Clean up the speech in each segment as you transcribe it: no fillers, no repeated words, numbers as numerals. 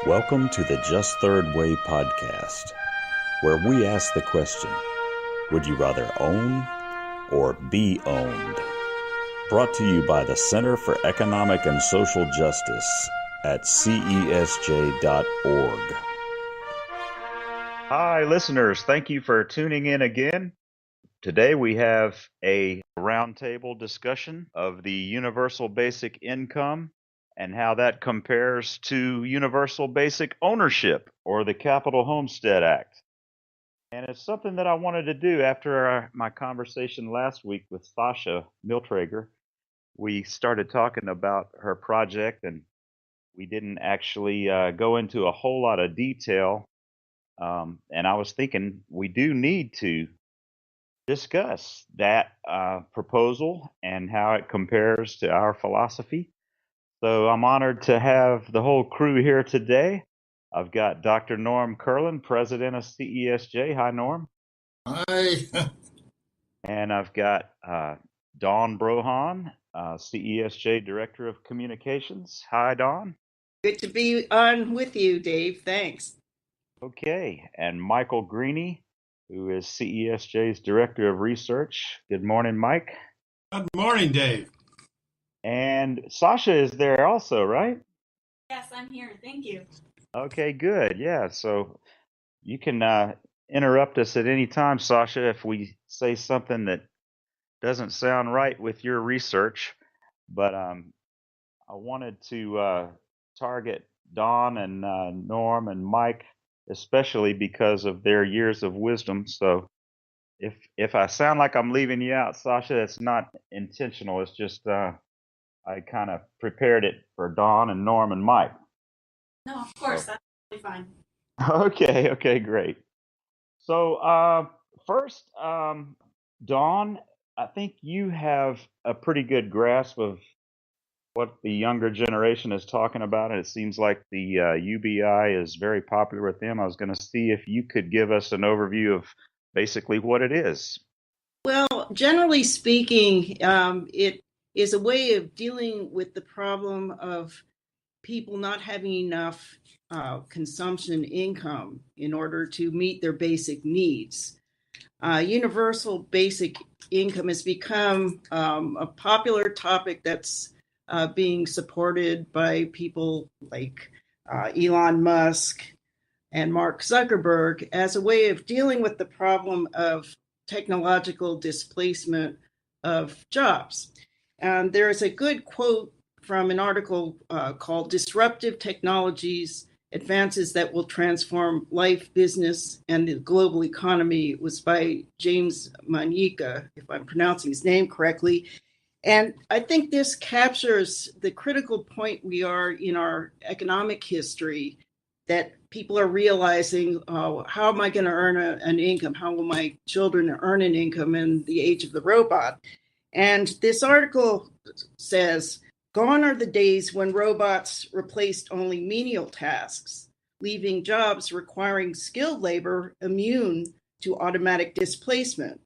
Welcome to the Just Third Way podcast, where we ask the question, would you rather own or be owned? Brought to you by the Center for Economic and Social Justice at cesj.org. Hi, listeners. Thank you for tuning in again. Today we have a roundtable discussion of the universal basic income and how that compares to universal basic ownership or the Capital Homestead Act. And it's something that I wanted to do after my conversation last week with Sasha Miltrager. We started talking about her project, and we didn't actually go into a whole lot of detail. And I was thinking we do need to discuss that proposal and how it compares to our philosophy. So I'm honored to have the whole crew here today. I've got Dr. Norm Curlin, president of CESJ. Hi, Norm. Hi. And I've got Dawn Brohan, CESJ director of communications. Hi, Dawn. Good to be on with you, Dave. Thanks. Okay. And Michael Greeny, who is CESJ's director of research. Good morning, Mike. Good morning, Dave. And Sasha is there also, right? Yes, I'm here. Thank you. Okay, good. Yeah, so you can interrupt us at any time, Sasha, if we say something that doesn't sound right with your research. But I wanted to target Don and Norm and Mike, especially because of their years of wisdom. So if I sound like I'm leaving you out, Sasha, it's not intentional. It's just I kind of prepared it for Dawn and Norm and Mike. No, of course, that's totally fine. Okay, great. So first, Dawn, I think you have a pretty good grasp of what the younger generation is talking about, and it seems like the UBI is very popular with them. I was going to see if you could give us an overview of basically what it is. Well, generally speaking, it is a way of dealing with the problem of people not having enough consumption income in order to meet their basic needs. Universal basic income has become a popular topic that's being supported by people like Elon Musk and Mark Zuckerberg as a way of dealing with the problem of technological displacement of jobs. And there's a good quote from an article called Disruptive Technologies, Advances That Will Transform Life, Business, and the Global Economy. It was by James Manyika, if I'm pronouncing his name correctly. And I think this captures the critical point we are in our economic history, that people are realizing, how am I going to earn an income? How will my children earn an income in the age of the robot? And this article says, gone are the days when robots replaced only menial tasks, leaving jobs requiring skilled labor immune to automatic displacement.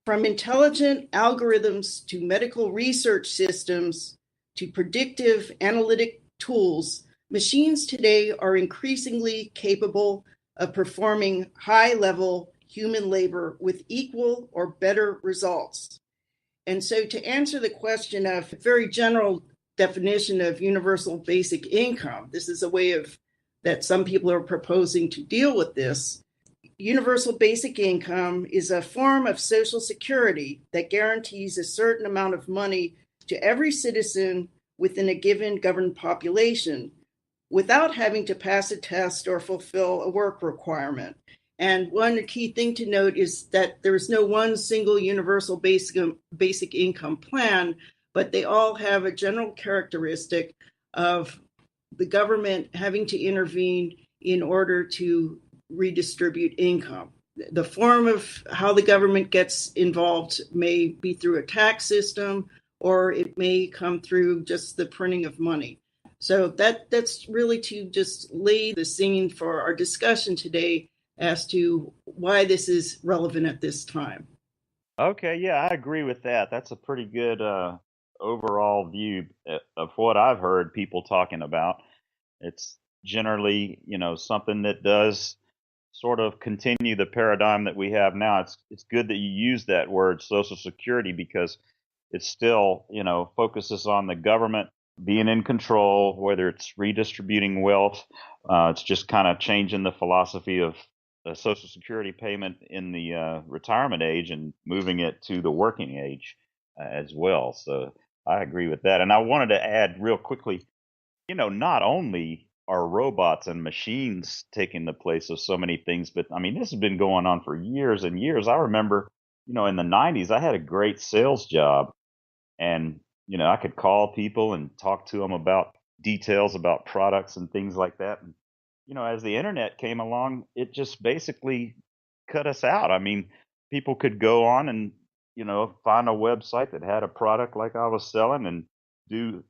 From intelligent algorithms to medical research systems to predictive analytic tools, machines today are increasingly capable of performing high-level human labor with equal or better results. And so to answer the question of very general definition of universal basic income, this is a way of that some people are proposing to deal with this. Universal basic income is a form of social security that guarantees a certain amount of money to every citizen within a given governed population without having to pass a test or fulfill a work requirement. And one key thing to note is that there is no one single universal basic income plan, but they all have a general characteristic of the government having to intervene in order to redistribute income. The form of how the government gets involved may be through a tax system, or it may come through just the printing of money. So that's really to just lay the scene for our discussion today as to why this is relevant at this time. Okay, yeah, I agree with that. That's a pretty good overall view of what I've heard people talking about. It's generally, something that does sort of continue the paradigm that we have now. It's good that you use that word Social Security because it still, focuses on the government being in control, whether it's redistributing wealth. It's just kind of changing the philosophy of the Social Security payment in the retirement age and moving it to the working age as well. So I agree with that. And I wanted to add real quickly, not only are robots and machines taking the place of so many things, but I mean, this has been going on for years and years. I remember, in the 90s, I had a great sales job and, I could call people and talk to them about details about products and things like that. And, as the internet came along, it just basically cut us out. I mean, people could go on and, find a website that had a product like I was selling and do,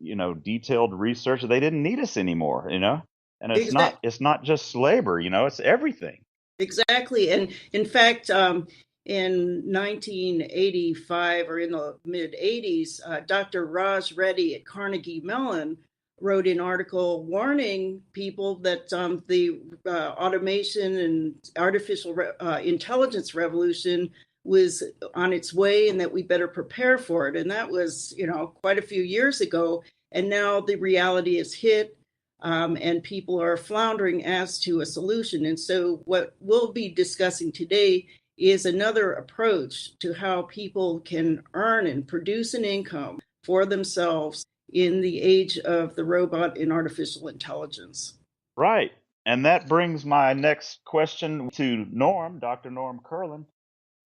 detailed research. They didn't need us anymore, and it's not just labor, it's everything. Exactly. And in fact, in 1985 or in the mid 80s, Dr. Raj Reddy at Carnegie Mellon wrote an article warning people that the automation and artificial intelligence revolution was on its way and that we better prepare for it. And that was, quite a few years ago. And now the reality is hit. And people are floundering as to a solution. And so what we'll be discussing today is another approach to how people can earn and produce an income for themselves in the age of the robot and artificial intelligence. Right. And that brings my next question to Norm, Dr. Norm Curlin.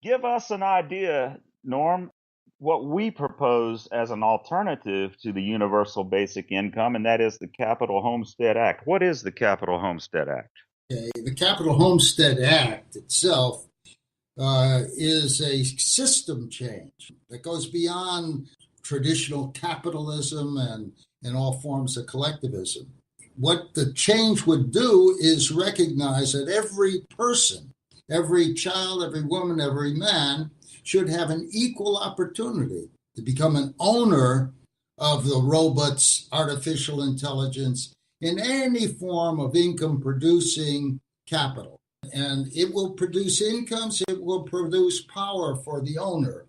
Give us an idea, Norm, what we propose as an alternative to the universal basic income, and that is the Capital Homestead Act. What is the Capital Homestead Act? Okay. The Capital Homestead Act itself is a system change that goes beyond traditional capitalism and all forms of collectivism. What the change would do is recognize that every person, every child, every woman, every man should have an equal opportunity to become an owner of the robots, artificial intelligence, in any form of income producing capital. And it will produce incomes, it will produce power for the owner,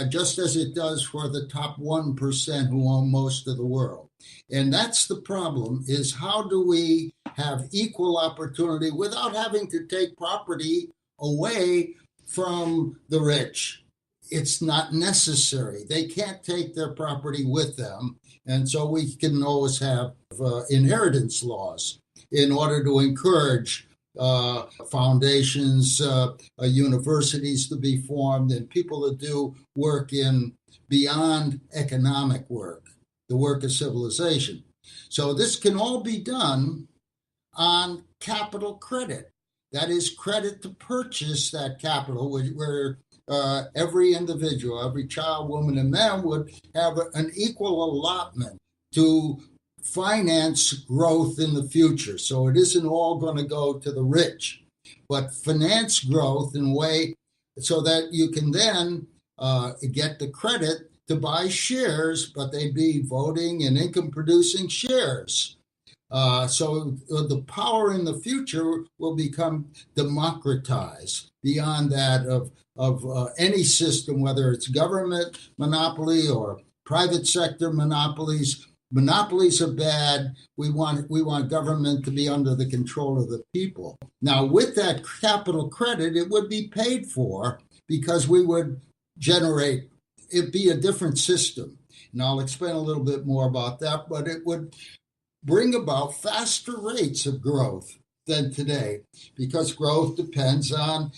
just as it does for the top 1% who own most of the world. And that's the problem, is how do we have equal opportunity without having to take property away from the rich? It's not necessary. They can't take their property with them. And so we can always have inheritance laws in order to encourage foundations, universities to be formed, and people that do work in beyond economic work, the work of civilization. So this can all be done on capital credit. That is credit to purchase that capital, where every individual, every child, woman, and man would have an equal allotment to finance growth in the future. So it isn't all going to go to the rich, but finance growth in a way so that you can then get the credit to buy shares, but they'd be voting and income producing shares. So the power in the future will become democratized beyond that of any system, whether it's government monopoly or private sector monopolies. Monopolies are bad. We want government to be under the control of the people. Now, with that capital credit, it would be paid for because we would generate, it'd be a different system. And I'll explain a little bit more about that, but it would bring about faster rates of growth than today because growth depends on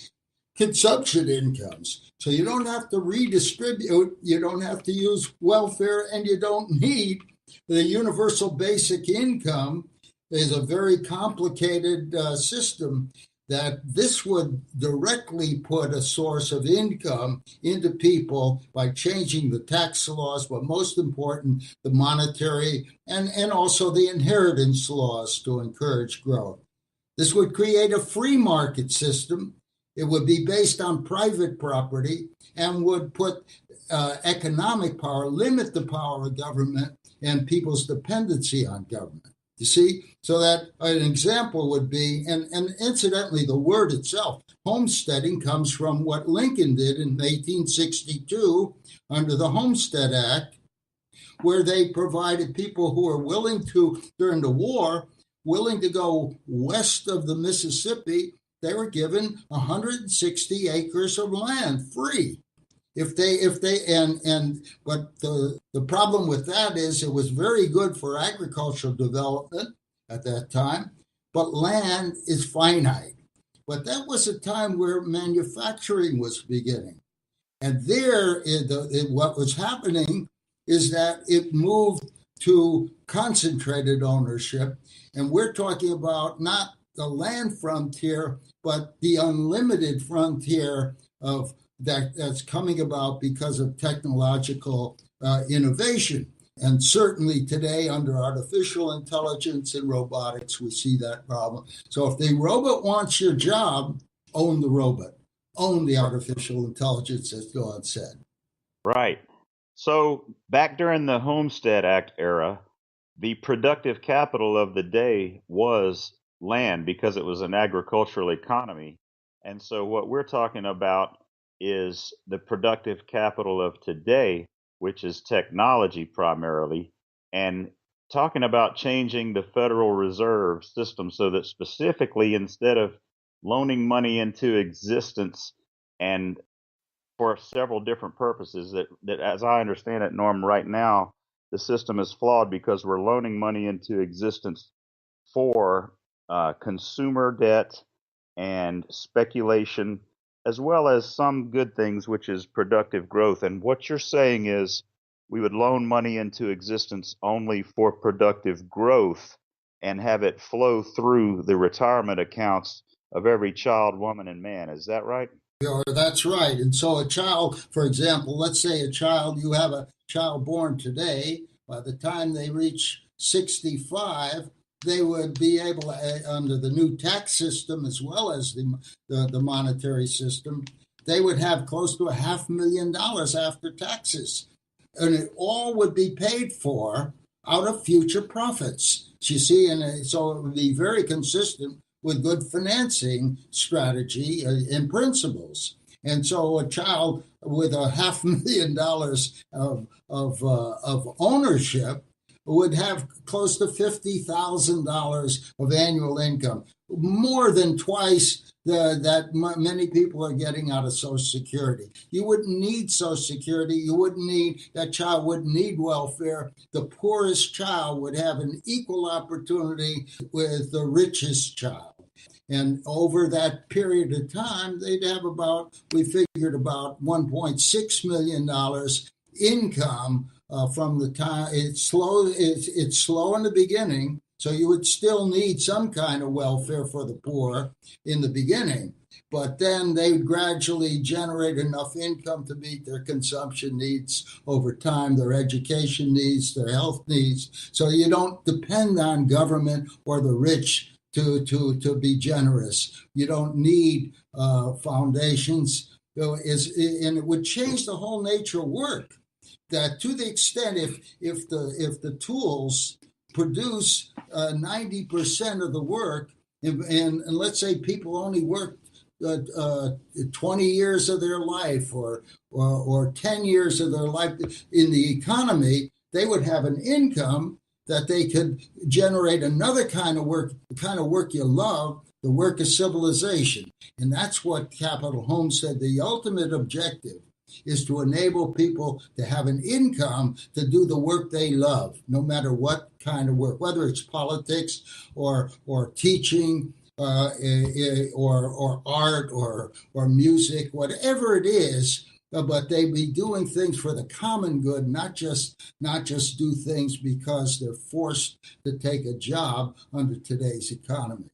consumption incomes. So you don't have to redistribute, you don't have to use welfare, and you don't need the universal basic income. Is a very complicated system that this would directly put a source of income into people by changing the tax laws, but most important, the monetary and also the inheritance laws to encourage growth. This would create a free market system. It would be based on private property and would put economic power, limit the power of government and people's dependency on government. You see, so that an example would be, and incidentally, the word itself, homesteading, comes from what Lincoln did in 1862 under the Homestead Act, where they provided people who were willing to, during the war, willing to go west of the Mississippi. They were given 160 acres of land free. But the problem with that is it was very good for agricultural development at that time, but land is finite. But that was a time where manufacturing was beginning. And what was happening is that it moved to concentrated ownership. And we're talking about not the land frontier, but the unlimited frontier of that's coming about because of technological innovation. And certainly today, under artificial intelligence and robotics, we see that problem. So if the robot wants your job, own the robot, own the artificial intelligence, as Dawn said. Right. So back during the Homestead Act era, the productive capital of the day was land because it was an agricultural economy. And so what we're talking about is the productive capital of today, which is technology primarily, and talking about changing the Federal Reserve System so that specifically instead of loaning money into existence and for several different purposes that as I understand it, Norm, right now, the system is flawed because we're loaning money into existence for consumer debt and speculation, as well as some good things, which is productive growth. And what you're saying is we would loan money into existence only for productive growth and have it flow through the retirement accounts of every child, woman, and man. Is that right? That's right. And so a child, for example, let's say you have a child born today, by the time they reach 65, they would be able to, under the new tax system as well as the monetary system, they would have close to $500,000 after taxes. And it all would be paid for out of future profits. You see, and so it would be very consistent with good financing strategy and principles. And so a child with $500,000 of ownership would have close to $50,000 of annual income, more than twice that many people are getting out of Social Security. You wouldn't need Social Security. That child wouldn't need welfare. The poorest child would have an equal opportunity with the richest child. And over that period of time, they'd have we figured about $1.6 million income from the time. It's slow in the beginning, so you would still need some kind of welfare for the poor in the beginning. But then they would gradually generate enough income to meet their consumption needs over time, their education needs, their health needs. So you don't depend on government or the rich to be generous. You don't need foundations. And it would change the whole nature of work. That to the extent if the tools produce 90% of the work, and let's say people only work 20 years of their life or 10 years of their life in the economy, they would have an income that they could generate another kind of work, the kind of work you love, the work of civilization. And that's what Capital Homestead, the ultimate objective, is to enable people to have an income to do the work they love, no matter what kind of work, whether it's politics or teaching or art or music, whatever it is. But they be doing things for the common good, not just do things because they're forced to take a job under today's economy.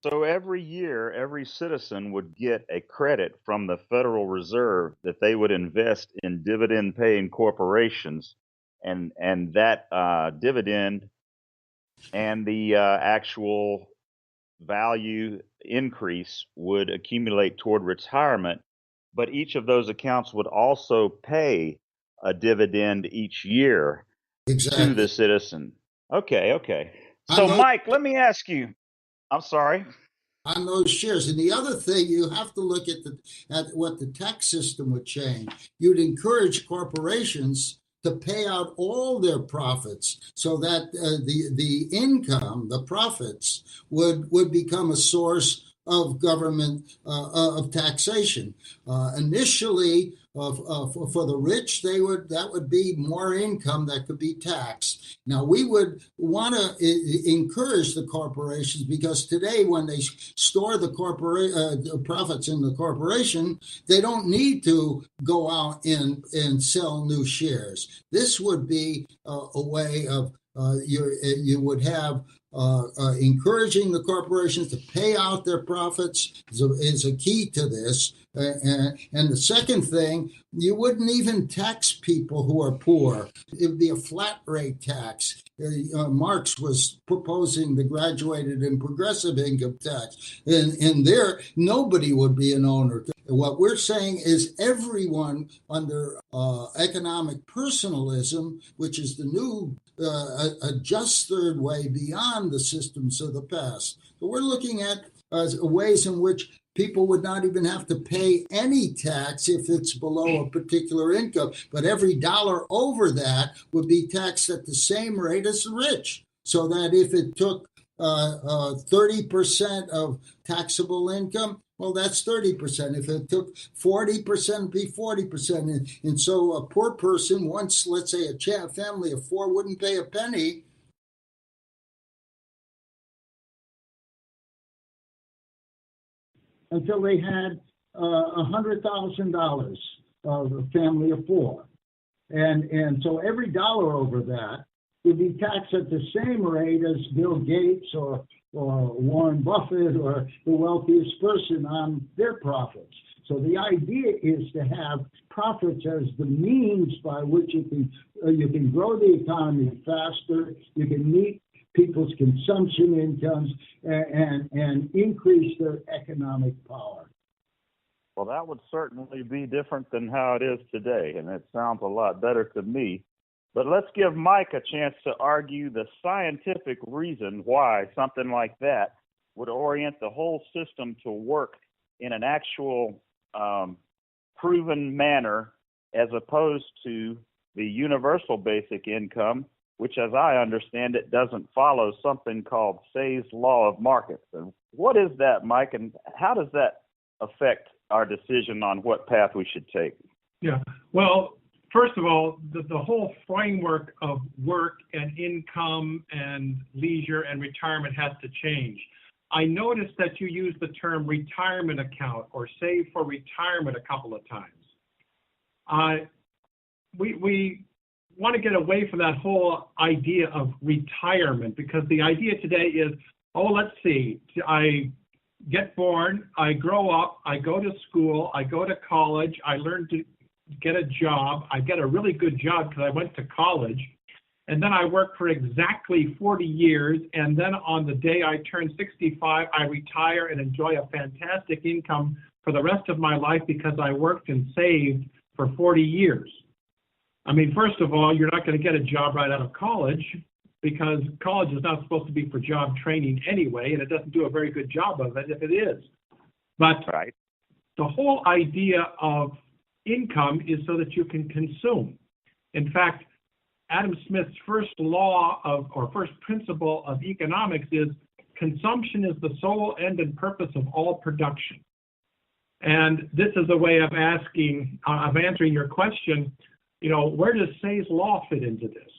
So every year, every citizen would get a credit from the Federal Reserve that they would invest in dividend-paying corporations, and that dividend and the actual value increase would accumulate toward retirement. But each of those accounts would also pay a dividend each year to Exactly. the citizen. Okay. on So, those, Mike, let me ask you. I'm sorry. on those shares. And the other thing, you have to look at what the tax system would change. You'd encourage corporations to pay out all their profits so that the income, the profits, would become a source of government of taxation. Initially, for the rich, that would be more income that could be taxed. Now, we would want to encourage the corporations, because today, when they store the profits in the corporation, they don't need to go out and sell new shares. This would be a way of you would have encouraging the corporations to pay out their profits is a key to this. And the second thing, you wouldn't even tax people who are poor. It would be a flat rate tax. Marx was proposing the graduated and progressive income tax, and there nobody would be an owner. What we're saying is everyone under economic personalism, which is the new a just third way beyond the systems of the past. But we're looking at ways in which people would not even have to pay any tax if it's below a particular income, but every dollar over that would be taxed at the same rate as the rich. So that if it took 30% of taxable income, well, that's 30%. If it took 40%, it'd be 40%. And so a poor person, once, let's say, a family of four wouldn't pay a penny until they had $100,000 of a family of four. And so every dollar over that would be taxed at the same rate as Bill Gates or Warren Buffett or the wealthiest person on their profits. So the idea is to have profits as the means by which you can grow the economy faster, you can meet people's consumption incomes, and increase their economic power. Well, that would certainly be different than how it is today, and it sounds a lot better to me. But let's give Mike a chance to argue the scientific reason why something like that would orient the whole system to work in an actual proven manner, as opposed to the universal basic income, which, as I understand it, doesn't follow something called Say's law of markets. And what is that, Mike, and how does that affect our decision on what path we should take? Yeah, well, first of all, the whole framework of work and income and leisure and retirement has to change. I noticed that you used the term retirement account or save for retirement a couple of times. We want to get away from that whole idea of retirement, because the idea today is, let's see, I get born, I grow up, I go to school, I go to college, I learn to get a job, I get a really good job because I went to college, and then I work for exactly 40 years, and then on the day I turn 65, I retire and enjoy a fantastic income for the rest of my life because I worked and saved for 40 years. I mean, first of all, you're not going to get a job right out of college, because college is not supposed to be for job training anyway, and it doesn't do a very good job of it if it is. But right. The whole idea of income is so that you can consume. In fact, Adam Smith's first principle of economics is consumption is the sole end and purpose of all production. And this is a way of answering your question, where does Say's law fit into this?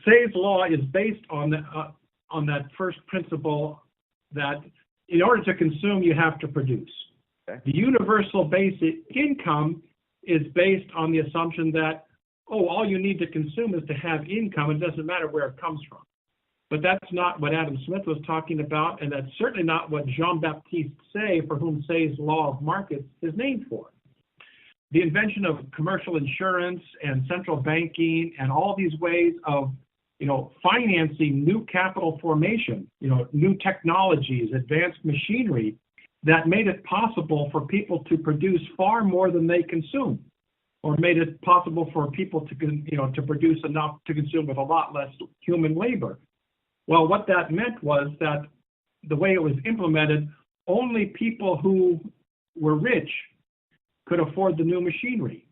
Say's law is based on that first principle that in order to consume, you have to produce. Okay. The universal basic income is based on the assumption that, all you need to consume is to have income. It doesn't matter where it comes from. But that's not what Adam Smith was talking about, and that's certainly not what Jean-Baptiste Say, for whom Say's law of markets is named for. The invention of commercial insurance and central banking and all these ways of, financing new capital formation, new technologies, advanced machinery that made it possible for people to produce far more than they consume, or made it possible for people to produce enough to consume with a lot less human labor. Well, what that meant was that the way it was implemented, only people who were rich could afford the new machinery.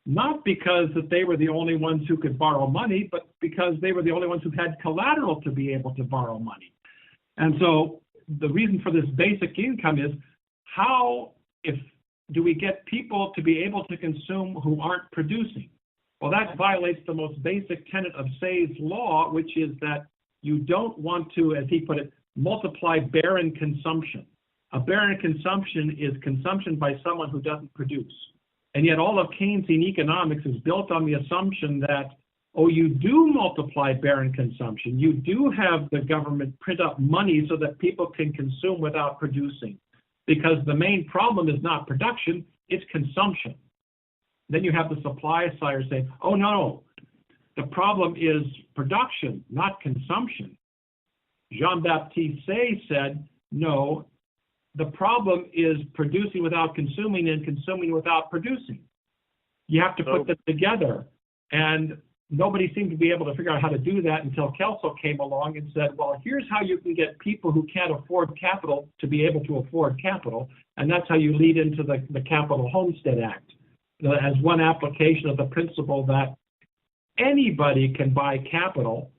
Not because that they were the only ones who could borrow money, but because they were the only ones who had collateral to be able to borrow money. And so the reason for this basic income is do we get people to be able to consume who aren't producing? Well, that violates the most basic tenet of Say's law, which is that you don't want to, as he put it, multiply barren consumption. A barren consumption is consumption by someone who doesn't produce. And yet all of Keynesian economics is built on the assumption that, you do multiply barren consumption. You do have the government print up money so that people can consume without producing. Because the main problem is not production, it's consumption. Then you have the supply side saying, oh, no, the problem is production, not consumption. Jean-Baptiste Say said, no, the problem is producing without consuming and consuming without producing. You have to put them together. And nobody seemed to be able to figure out how to do that until Kelso came along and said, well, here's how you can get people who can't afford capital to be able to afford capital. And that's how you lead into the Capital Homestead Act as one application of the principle that anybody can buy capital.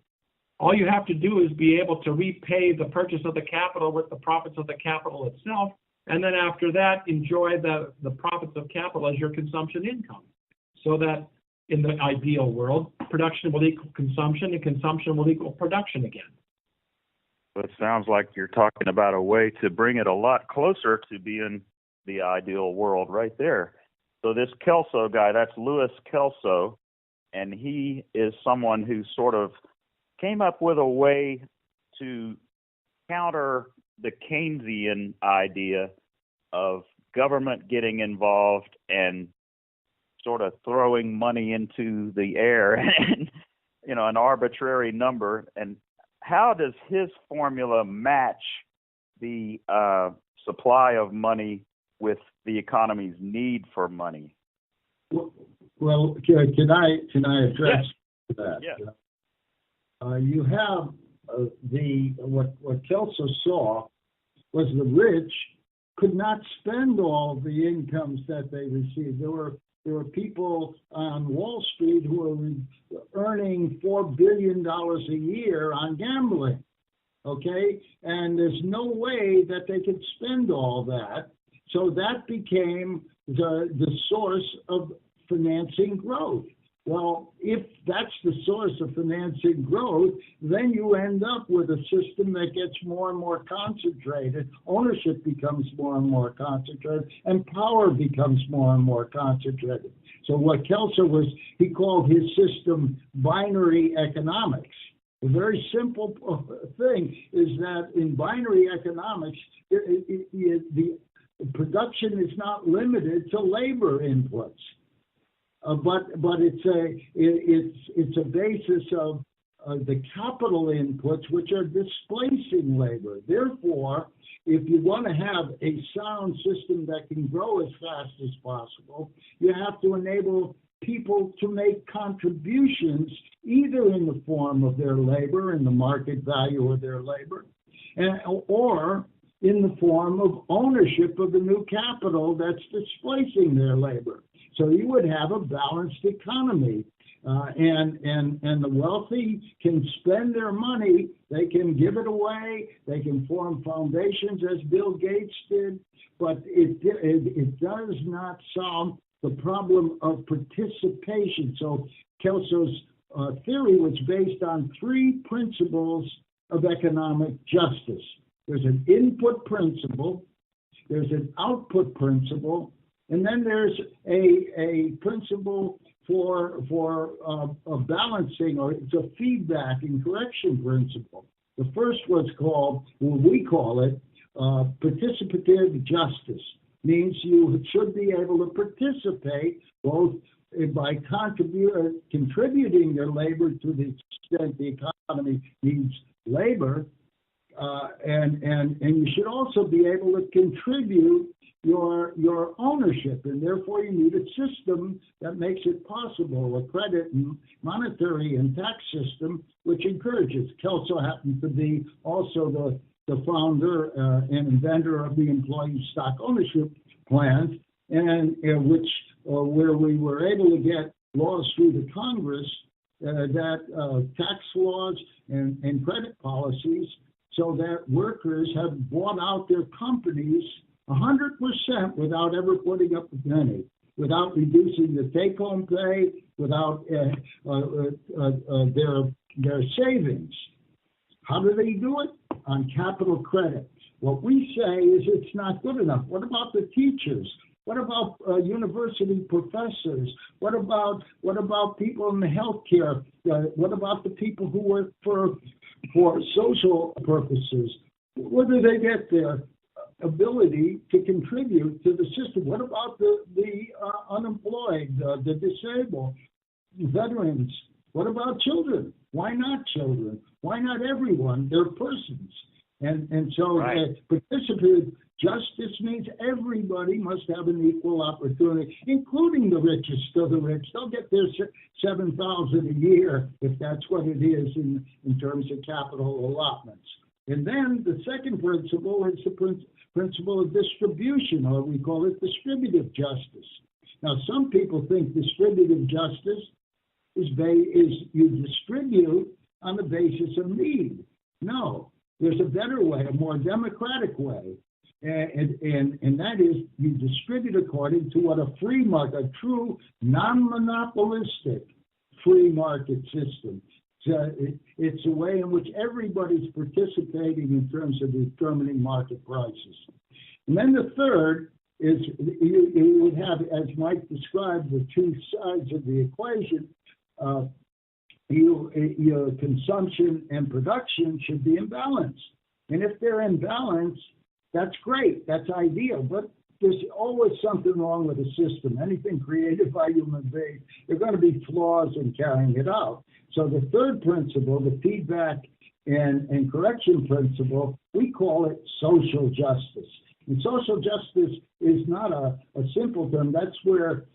All you have to do is be able to repay the purchase of the capital with the profits of the capital itself. And then after that, enjoy the profits of capital as your consumption income. So that in the ideal world, production will equal consumption and consumption will equal production again. Well, it sounds like you're talking about a way to bring it a lot closer to being the ideal world right there. So this Kelso guy, that's Louis Kelso, and he is someone who sort of came up with a way to counter the Keynesian idea of government getting involved and sort of throwing money into the air and, an arbitrary number. And how does his formula match the supply of money with the economy's need for money? Well, can I address that? Yeah. You have what Kelso saw was the rich could not spend all the incomes that they received. There were people on Wall Street who were earning $4 billion a year on gambling, okay? And there's no way that they could spend all that. So that became the source of financing growth. Well, if that's the source of financing growth, then you end up with a system that gets more and more concentrated. Ownership becomes more and more concentrated, and power becomes more and more concentrated. So what Kelso he called his system binary economics. A very simple thing is that in binary economics, the production is not limited to labor inputs. But it's a basis of the capital inputs, which are displacing labor. Therefore, if you want to have a sound system that can grow as fast as possible, you have to enable people to make contributions either in the form of their labor and the market value of their labor, or in the form of ownership of the new capital that's displacing their labor. So you would have a balanced economy, and the wealthy can spend their money, they can give it away, they can form foundations as Bill Gates did, but it does not solve the problem of participation. So Kelso's theory was based on three principles of economic justice. There's an input principle, there's an output principle, and then there's a principle for a balancing, or it's a feedback and correction principle. The first was called, we call it, participative justice. Means you should be able to participate both by contributing your labor to the extent the economy needs labor, and you should also be able to contribute your ownership, and therefore you need a system that makes it possible, a credit and monetary and tax system which encourages. Kelso happens to be also the founder and inventor of the employee stock ownership plans, and where we were able to get laws through the Congress that tax laws and credit policies, so that workers have bought out their companies 100% without ever putting up a penny, without reducing the take-home pay, without their savings. How do they do it? On capital credit. What we say is it's not good enough. What about the teachers? What about university professors? What about people in the healthcare? What about the people who work for social purposes? Where do they get their ability to contribute to the system? What about the unemployed, the disabled, veterans? What about children? Why not children? Why not everyone? They're persons. And so right. Participative justice means everybody must have an equal opportunity, including the richest of the rich. They'll get their $7,000 a year if that's what it is in terms of capital allotments. And then the second principle is the principle of distribution, or we call it distributive justice. Now, some people think distributive justice is you distribute on the basis of need. No, there's a better way, a more democratic way, and that is you distribute according to what a free market, a true non-monopolistic free market system. It's a way in which everybody's participating in terms of determining market prices. And then the third is you would have, as Mike described, the two sides of the equation. Your consumption and production should be in balance. And if they're in balance, that's great. That's ideal. But there's always something wrong with the system. Anything created by human beings, there are going to be flaws in carrying it out. So the third principle, the feedback and correction principle, we call it social justice. And social justice is not a simple term. That's where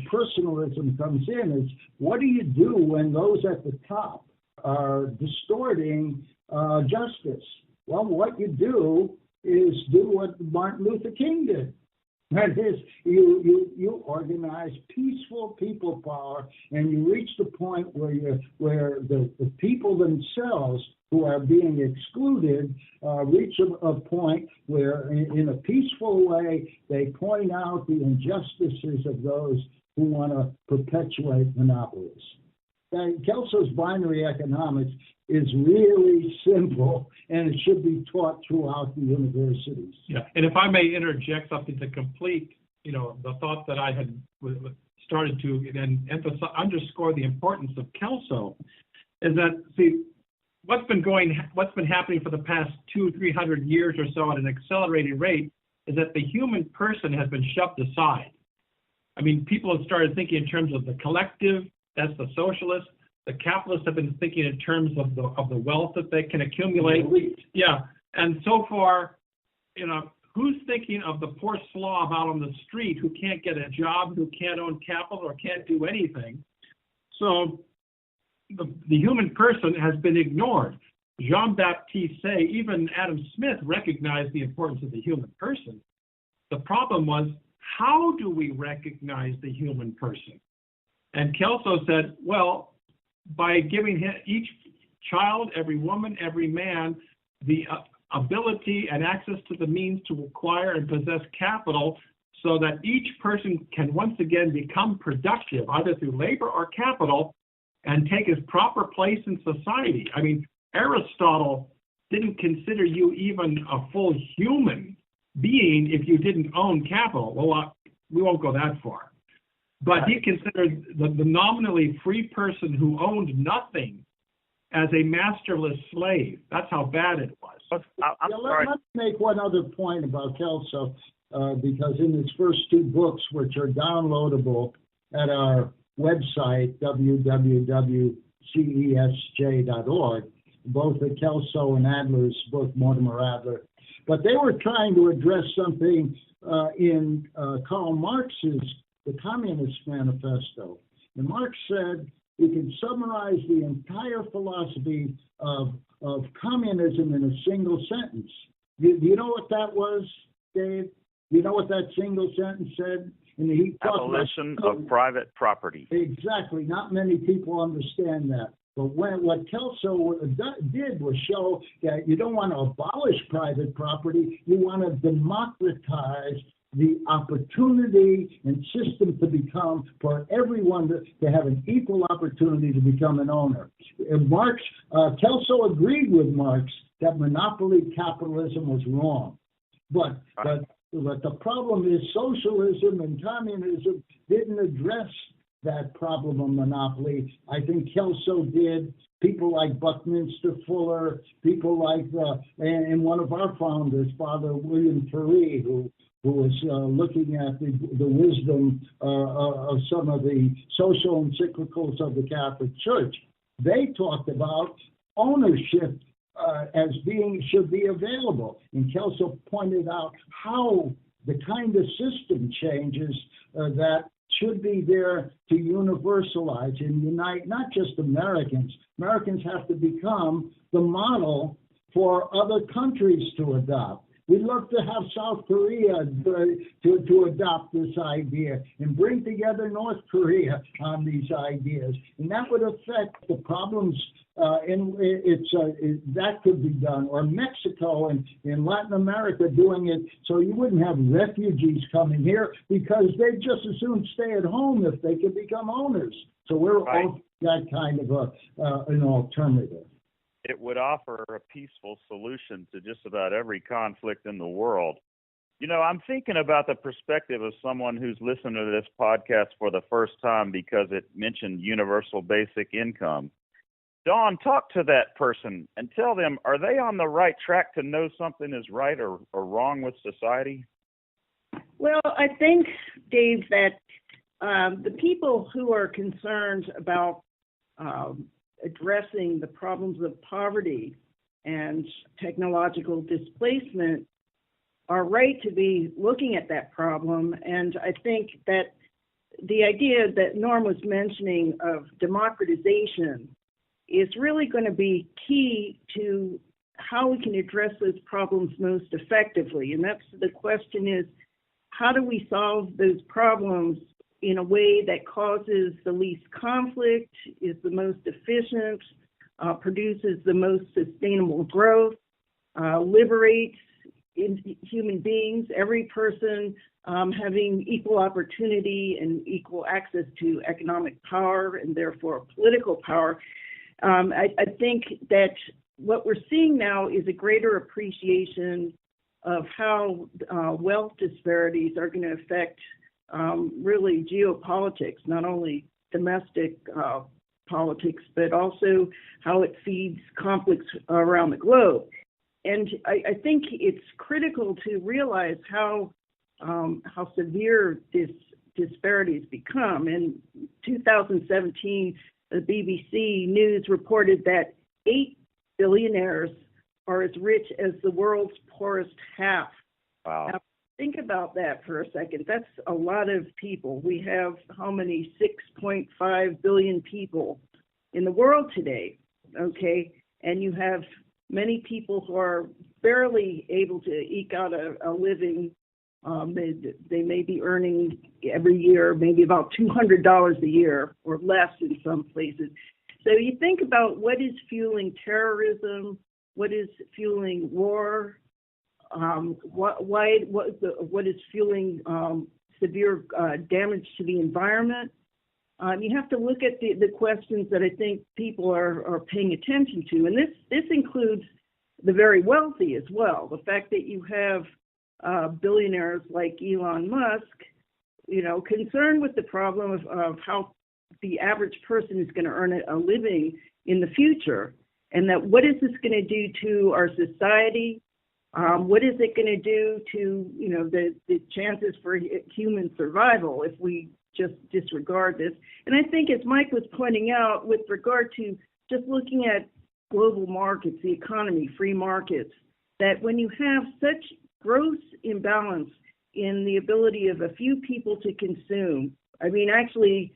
personalism comes in. Is what do you do when those at the top are distorting justice? Well, what you do is do what Martin Luther King did. That is, you organize peaceful people power, and you reach the point where the people themselves who are being excluded reach a point where, in a peaceful way, they point out the injustices of those who want to perpetuate monopolies. Kelso's binary economics is really simple, and it should be taught throughout the universities. Yeah, and if I may interject something to complete, the thought that I had started to then underscore the importance of Kelso, is that, see, what's been happening for the past 200-300 years or so at an accelerated rate is that the human person has been shoved aside. I mean, people have started thinking in terms of the collective. That's the socialists. The capitalists have been thinking in terms of the wealth that they can accumulate. Yeah, and so far, who's thinking of the poor slob out on the street who can't get a job, who can't own capital, or can't do anything? So the human person has been ignored. Jean-Baptiste Say, even Adam Smith recognized the importance of the human person. The problem was, how do we recognize the human person? And Kelso said, well, by giving each child, every woman, every man, the ability and access to the means to acquire and possess capital, so that each person can once again become productive, either through labor or capital, and take his proper place in society. I mean, Aristotle didn't consider you even a full human being if you didn't own capital. Well, we won't go that far. But he considered the nominally free person who owned nothing as a masterless slave. That's how bad it was. Let's make one other point about Kelso, because in his first two books, which are downloadable at our website, www.cesj.org, both the Kelso and Adler's book, Mortimer Adler, but they were trying to address something in Karl Marx's The Communist Manifesto. And Marx said we can summarize the entire philosophy of communism in a single sentence. Do you know what that was, Dave? Do you know what that single sentence said? And he Abolition of private property. Exactly. Not many people understand that. But what Kelso did was show that you don't want to abolish private property, you want to democratize the opportunity and system to become, for everyone to have an equal opportunity to become an owner. And Kelso agreed with Marx that monopoly capitalism was wrong. But the problem is socialism and communism didn't address that problem of monopoly. I think Kelso did. People like Buckminster Fuller, people like, and one of our founders, Father William Ferry, who was looking at the wisdom of some of the social encyclicals of the Catholic Church. They talked about ownership as should be available. And Kelso pointed out how the kind of system changes that should be there to universalize and unite not just Americans. Americans have to become the model for other countries to adopt. We'd love to have South Korea to adopt this idea and bring together North Korea on these ideas. And that would affect the problems, and that could be done. Or Mexico and Latin America doing it so you wouldn't have refugees coming here because they'd just as soon stay at home if they could become owners. So we're all that kind of an alternative. It would offer a peaceful solution to just about every conflict in the world. You know, I'm thinking about the perspective of someone who's listened to this podcast for the first time because it mentioned universal basic income. Dawn, talk to that person and tell them, are they on the right track to know something is right or wrong with society? Well, I think, Dave, that the people who are concerned about addressing the problems of poverty and technological displacement are right to be looking at that problem. And I think that the idea that Norm was mentioning of democratization is really going to be key to how we can address those problems most effectively. And that's the question is, how do we solve those problems in a way that causes the least conflict, is the most efficient, produces the most sustainable growth, liberates human beings, every person having equal opportunity and equal access to economic power and therefore political power. I think that what we're seeing now is a greater appreciation of how wealth disparities are going to affect really geopolitics, not only domestic politics, but also how it feeds conflicts around the globe. And I think it's critical to realize how severe this disparity has become. In 2017, the BBC News reported that 8 billionaires are as rich as the world's poorest half. Wow. Now, think about that for a second. That's a lot of people. We have how many? 6.5 billion people in the world today, okay? And you have many people who are barely able to eke out a living. They may be earning every year maybe about $200 a year or less in some places. So you think about what is fueling terrorism, what is fueling war, what is fueling severe damage to the environment. You have to look at the questions that I think people are paying attention to, and this includes the very wealthy as well. The fact that you have billionaires like Elon Musk, concerned with the problem of how the average person is going to earn a living in the future, and that what is this going to do to our society? What is it going to do to the chances for human survival if we just disregard this? And I think, as Mike was pointing out, with regard to just looking at global markets, the economy, free markets, that when you have such gross imbalance in the ability of a few people to consume. I mean, actually,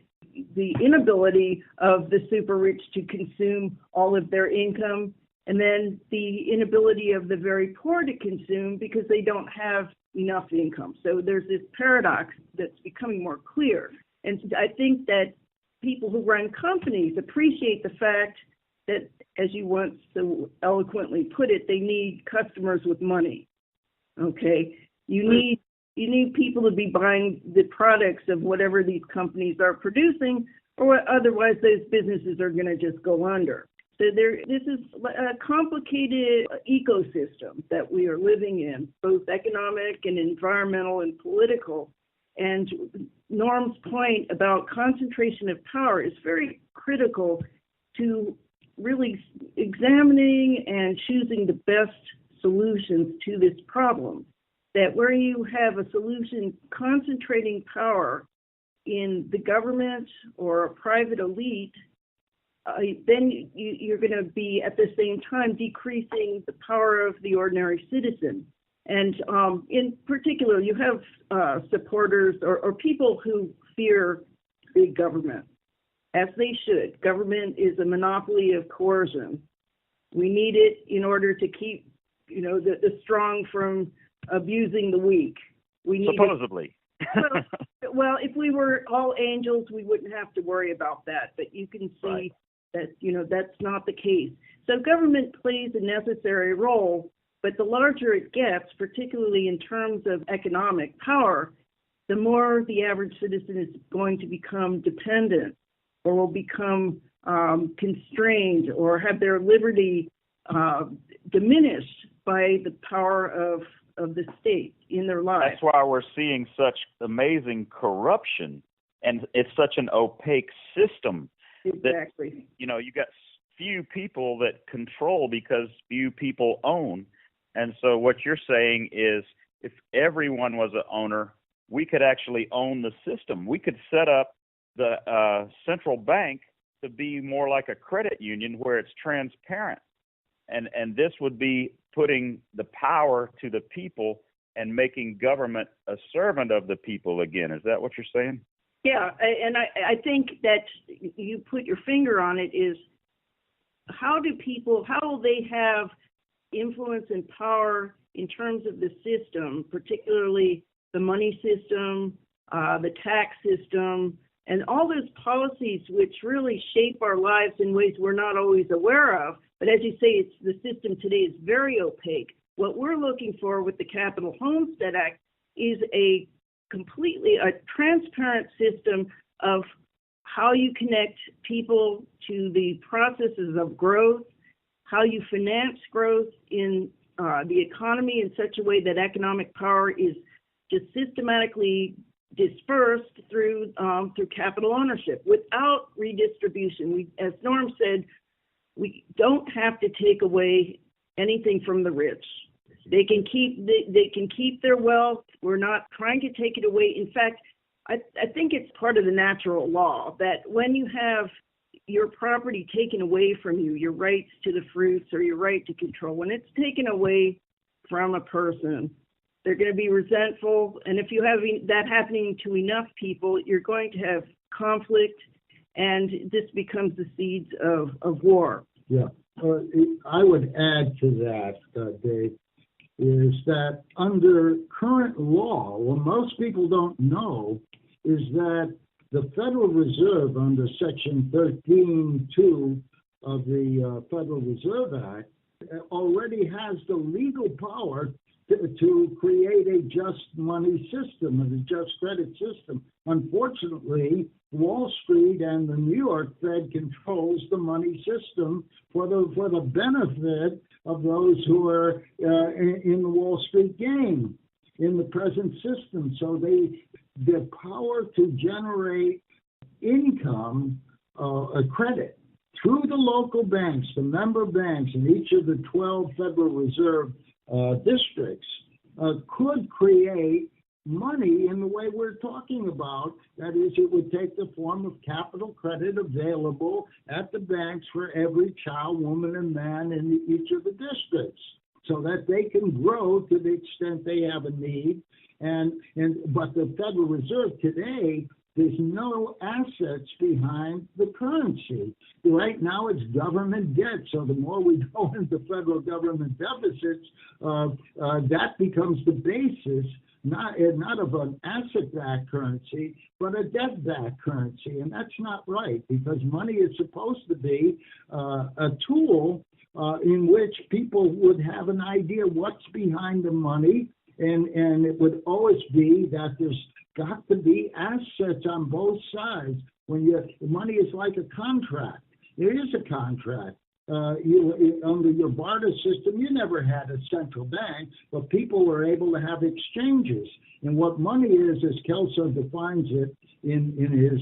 the inability of the super rich to consume all of their income, and then the inability of the very poor to consume because they don't have enough income. So there's this paradox that's becoming more clear. And I think that people who run companies appreciate the fact that, as you once so eloquently put it, they need customers with money. Okay, you need people to be buying the products of whatever these companies are producing, or otherwise those businesses are going to just go under. So this is a complicated ecosystem that we are living in, both economic and environmental and political. And Norm's point about concentration of power is very critical to really examining and choosing the best solutions to this problem. That where you have a solution concentrating power in the government or a private elite, then you're going to be at the same time decreasing the power of the ordinary citizen. And in particular, you have supporters or people who fear big government, as they should. Government is a monopoly of coercion. We need it in order to keep, the strong from abusing the weak. We need supposedly. Well, if we were all angels, we wouldn't have to worry about that. But you can see Right. that, that's not the case. So government plays a necessary role, but the larger it gets, particularly in terms of economic power, the more the average citizen is going to become dependent or will become constrained or have their liberty diminished by the power of the state in their lives. That's why we're seeing such amazing corruption, and it's such an opaque system. Exactly. That, you got few people that control because few people own. And so what you're saying is if everyone was an owner, we could actually own the system. We could set up the central bank to be more like a credit union where it's transparent. And this would be putting the power to the people and making government a servant of the people again. Is that what you're saying? Yeah, and I think that you put your finger on it is how will they have influence and power in terms of the system, particularly the money system, the tax system, and all those policies which really shape our lives in ways we're not always aware of. But as you say, the system today is very opaque. What we're looking for with the Capital Homestead Act is a transparent system of how you connect people to the processes of growth, how you finance growth in the economy in such a way that economic power is just systematically dispersed through capital ownership without redistribution. As Norm said, we don't have to take away anything from the rich. They can keep their wealth. We're not trying to take it away. In fact, I think it's part of the natural law that when you have your property taken away from you, your rights to the fruits or your right to control, when it's taken away from a person, they're going to be resentful. And if you have that happening to enough people, you're going to have conflict, and this becomes the seeds of war. Yeah, I would add to that, Dave, is that under current law, what most people don't know is that the Federal Reserve under Section 13(2) of the Federal Reserve Act already has the legal power to create a just money system and a just credit system. Unfortunately, Wall Street and the New York Fed controls the money system for the benefit of those who are in the Wall Street game in the present system. So their power to generate income, credit through the local banks, the member banks in each of the 12 Federal Reserve districts could create money in the way we're talking about. That is, it would take the form of capital credit available at the banks for every child, woman, and man in each of the districts so that they can grow to the extent they have a need But the Federal Reserve today, there's no assets behind the currency. Right now, it's government debt. So the more we go into federal government deficits, that becomes the basis, not of an asset-backed currency, but a debt-backed currency. And that's not right, because money is supposed to be a tool in which people would have an idea what's behind the money. And it would always be that there's got to be assets on both sides. Money is like a contract. There is a contract. Under your barter system, you never had a central bank, but people were able to have exchanges. And what money is, as Kelso defines it in his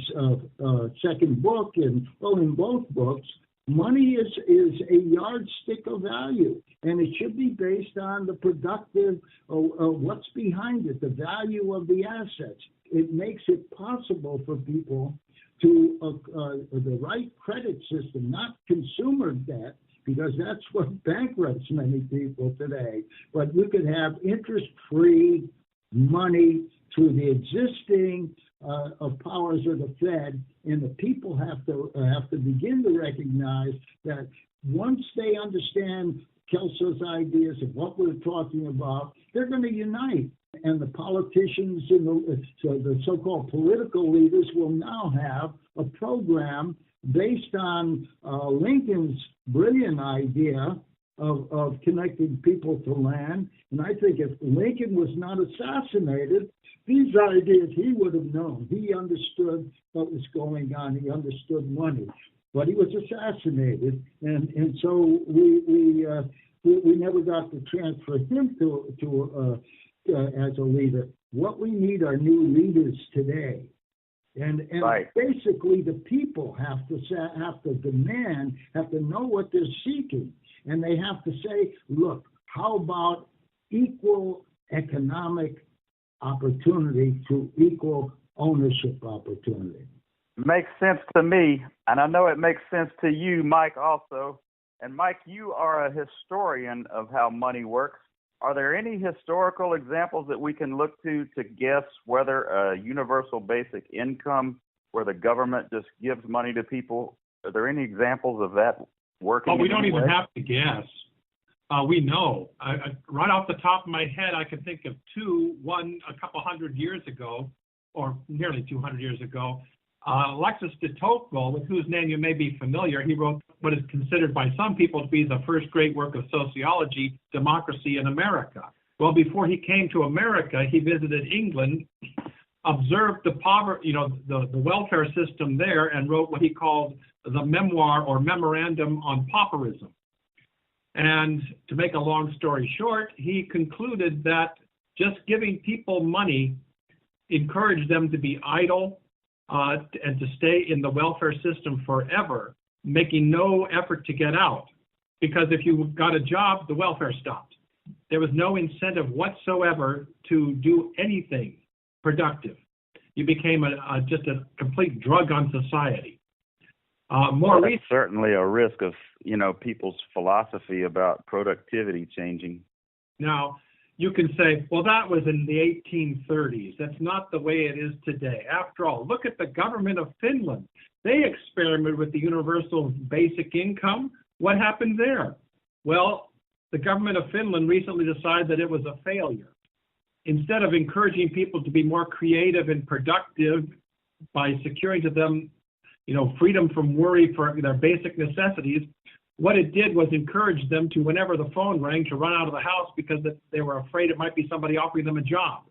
second book, and in both books, money is a yardstick of value, and it should be based on the productive, what's behind it, the value of the assets. It makes it possible for people to the right credit system, not consumer debt, because that's what bankrupts many people today. But you could have interest-free money through the existing powers of the Fed, and the people have to begin to recognize that once they understand Kelso's ideas of what we're talking about, they're going to unite. And the politicians and the so-called political leaders will now have a program based on Lincoln's brilliant idea of connecting people to land. And I think if Lincoln was not assassinated, these ideas he would have known. He understood what was going on. He understood money. But he was assassinated, and so we never got to transfer him to as a leader. What we need are new leaders today, and right. Basically the people have to demand, have to know what they're seeking, and they have to say, look, how about equal economic opportunity to equal ownership opportunity? Makes sense to me, and I know it makes sense to you, Mike, also. And Mike, you are a historian of how money works. Are there any historical examples that we can look to guess whether a universal basic income where the government just gives money to people, are there any examples of that working? Well, we don't even have to guess. We know. Right off the top of my head, I can think of two. One a couple hundred years ago, or nearly 200 years ago, Alexis de Tocqueville, with whose name you may be familiar, he wrote what is considered by some people to be the first great work of sociology, Democracy in America. Well, before he came to America, he visited England, observed the poverty, the welfare system there, and wrote what he called the memoir or memorandum on pauperism. And to make a long story short, he concluded that just giving people money encouraged them to be idle, and to stay in the welfare system forever, making no effort to get out. Because if you got a job, the welfare stopped. There was no incentive whatsoever to do anything productive. You became just a complete drug on society. That's certainly a risk of, people's philosophy about productivity changing. Now, you can say, well, that was in the 1830s. That's not the way it is today. After all, look at the government of Finland. They experimented with the universal basic income. What happened there? Well, the government of Finland recently decided that it was a failure. Instead of encouraging people to be more creative and productive by securing to them, freedom from worry for their basic necessities, what it did was encourage them to, whenever the phone rang, to run out of the house because they were afraid it might be somebody offering them a job.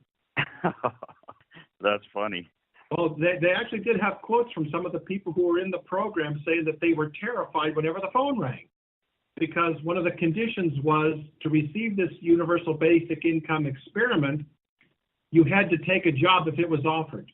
That's funny. Well, they actually did have quotes from some of the people who were in the program saying that they were terrified whenever the phone rang, because one of the conditions was to receive this universal basic income experiment, you had to take a job if it was offered.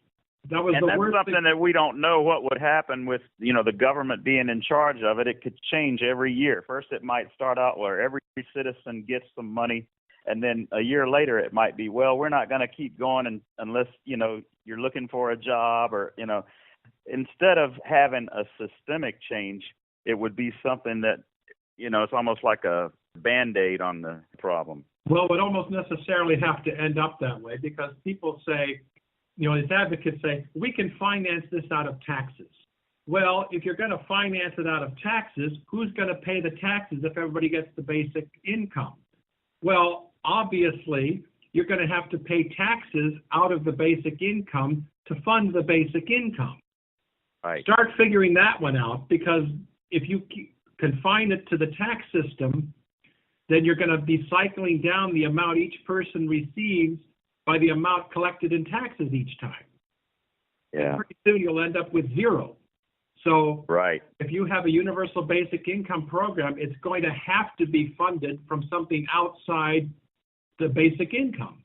That was and the worst that's something that we don't know what would happen with, the government being in charge of it. It could change every year. First, it might start out where every citizen gets some money, and then a year later it might be, well, we're not going to keep going unless, you're looking for a job or, instead of having a systemic change, it would be something that, it's almost like a Band-Aid on the problem. Well, it would almost necessarily have to end up that way because people say, as advocates say, we can finance this out of taxes. Well, if you're going to finance it out of taxes, who's going to pay the taxes if everybody gets the basic income? Well, obviously, you're going to have to pay taxes out of the basic income to fund the basic income. Right. Start figuring that one out, because if you confine it to the tax system, then you're going to be cycling down the amount each person receives by the amount collected in taxes each time. Yeah. And pretty soon you'll end up with zero. So right. If you have a universal basic income program, it's going to have to be funded from something outside the basic income.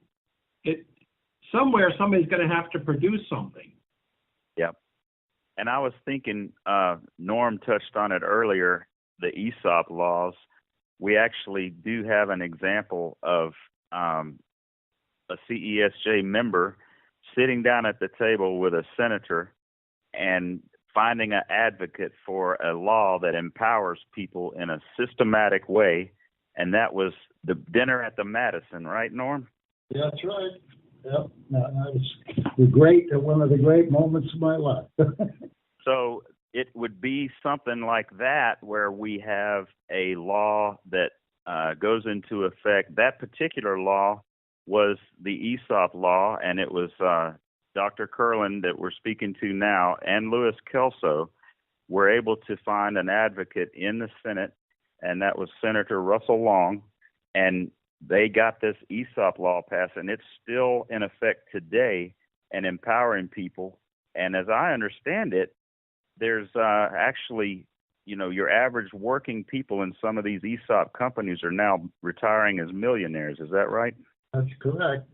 Somewhere somebody's going to have to produce something. Yep. And I was thinking, Norm touched on it earlier, the ESOP laws. We actually do have an example of a CESJ member sitting down at the table with a senator and finding an advocate for a law that empowers people in a systematic way. And that was the dinner at the Madison, right, Norm? Yeah, that's right. Yep. That was one of the great moments of my life. So it would be something like that where we have a law that goes into effect. That particular law was the ESOP law, and it was Dr. Curlin that we're speaking to now and Louis Kelso were able to find an advocate in the Senate, and that was Senator Russell Long, and they got this ESOP law passed, and it's still in effect today and empowering people. And as I understand it, there's actually, your average working people in some of these ESOP companies are now retiring as millionaires. Is that right? That's correct.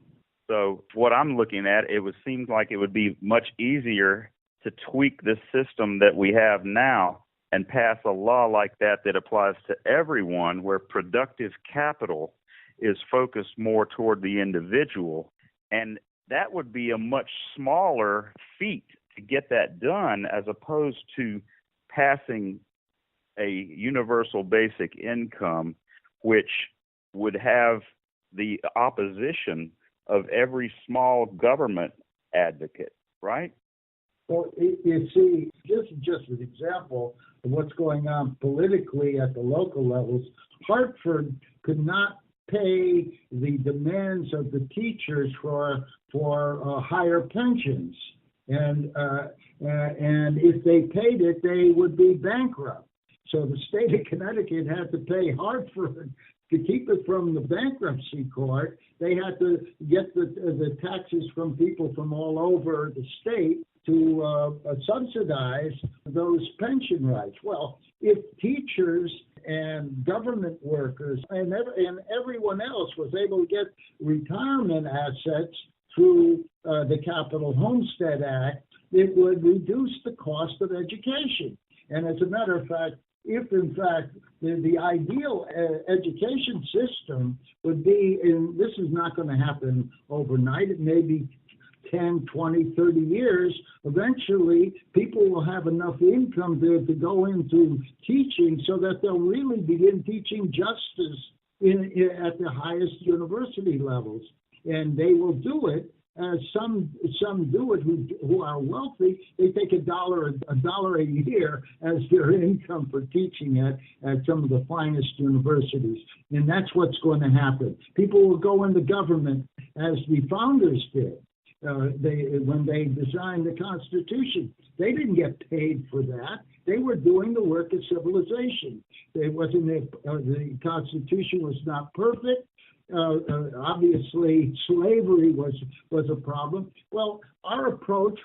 So what I'm looking at, it would seem like it would be much easier to tweak the system that we have now and pass a law like that applies to everyone, where productive capital is focused more toward the individual. And that would be a much smaller feat to get that done, as opposed to passing a universal basic income, which would have the opposition of every small government advocate, right? Well, you see, this is just an example of what's going on politically at the local levels. Hartford could not pay the demands of the teachers for higher pensions, and if they paid it, they would be bankrupt. So the state of Connecticut had to pay Hartford to keep it from the bankruptcy court. They had to get the taxes from people from all over the state to subsidize those pension rights. Well, if teachers and government workers and everyone else was able to get retirement assets through the Capital Homestead Act, it would reduce the cost of education. And as a matter of fact, if in fact the ideal education system would be, and this is not going to happen overnight, it may be 10, 20, 30 years, eventually people will have enough income to go into teaching so that they'll really begin teaching justice at the highest university levels. And they will do it, as some do it who are wealthy. They take $1 a year as their income for teaching at some of the finest universities. And that's what's going to happen. People will go into government as the founders did. When they designed the Constitution, they didn't get paid for that. They were doing the work of civilization. The Constitution was not perfect. Obviously, slavery was a problem. Well, our approach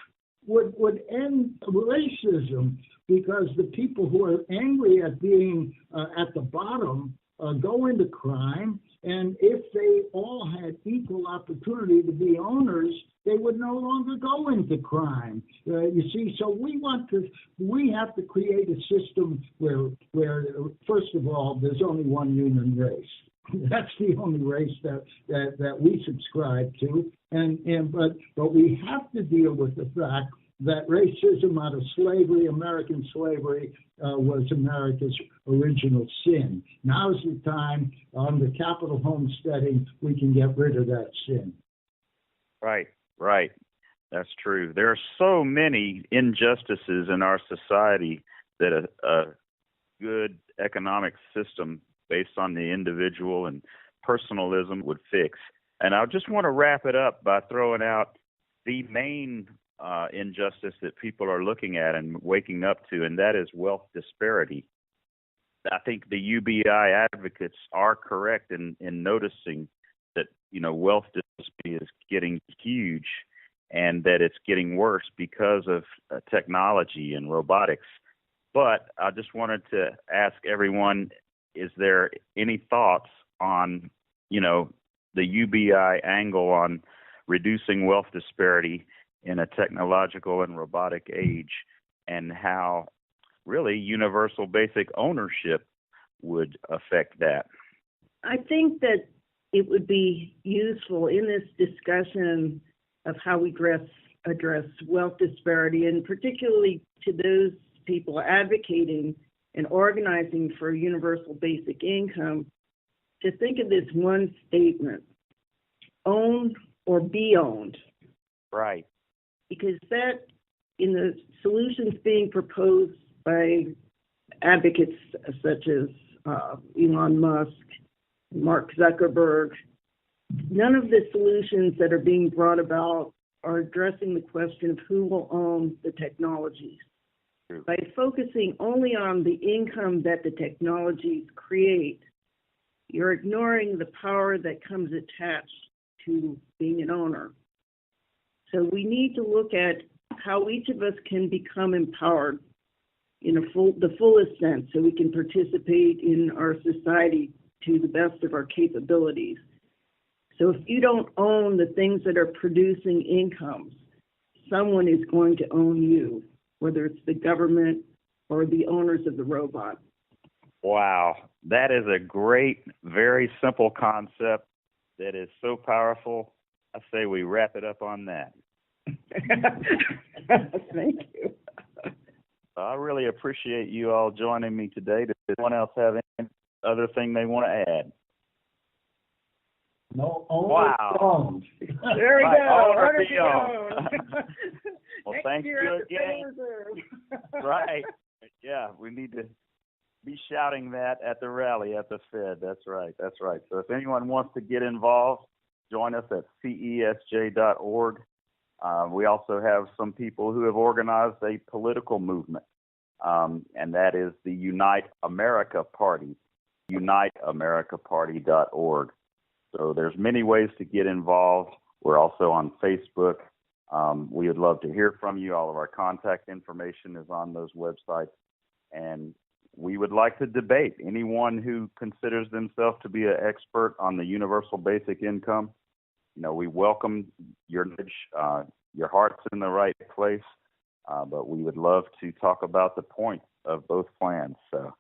would end racism, because the people who are angry at being at the bottom go into crime, and if they all had equal opportunity to be owners, they would no longer go into crime. You see, so we have to create a system where first of all, there's only one human race. That's the only race that we subscribe to, but we have to deal with the fact that racism out of slavery, American slavery, was America's original sin. Now's the time, on the capital homesteading, we can get rid of that sin. Right, right. That's true. There are so many injustices in our society that a good economic system based on the individual and personalism would fix. And I just want to wrap it up by throwing out the main injustice that people are looking at and waking up to, and that is wealth disparity. I think the UBI advocates are correct in noticing that, wealth disparity is getting huge and that it's getting worse because of technology and robotics. But I just wanted to ask everyone, is there any thoughts on, the UBI angle on reducing wealth disparity in a technological and robotic age, and how really universal basic ownership would affect that? I think that it would be useful in this discussion of how we address wealth disparity, and particularly to those people advocating and organizing for a universal basic income, to think of this one statement: own or be owned. Right. Because that, in the solutions being proposed by advocates such as Elon Musk, Mark Zuckerberg, none of the solutions that are being brought about are addressing the question of who will own the technologies. True. By focusing only on the income that the technologies create, you're ignoring the power that comes attached to being an owner. So we need to look at how each of us can become empowered in the fullest sense, so we can participate in our society to the best of our capabilities. So if you don't own the things that are producing incomes, someone is going to own you, whether it's the government or the owners of the robot. Wow, that is a great, very simple concept that is so powerful. I say we wrap it up on that. Thank you. I really appreciate you all joining me today. Does anyone else have any other thing they want to add? No, only Wow. owned. There we Right, go. own or Order be to owned. own. Well, Next thank year you at the Federal again. Reserve. Right. Yeah, we need to be shouting that at the rally at the Fed. That's right. That's right. So if anyone wants to get involved, join us at cesj.org. We also have some people who have organized a political movement, and that is the Unite America Party, uniteamericaparty.org. So there's many ways to get involved. We're also on Facebook. We would love to hear from you. All of our contact information is on those websites. And we would like to debate. Anyone who considers themselves to be an expert on the universal basic income, we welcome your knowledge. Your heart's in the right place, but we would love to talk about the points of both plans. So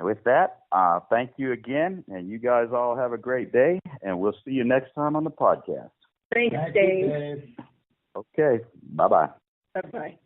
with that, thank you again, and you guys all have a great day, and we'll see you next time on the podcast. Thanks, Thank you, Dave. Dave. Okay, bye-bye. Bye-bye.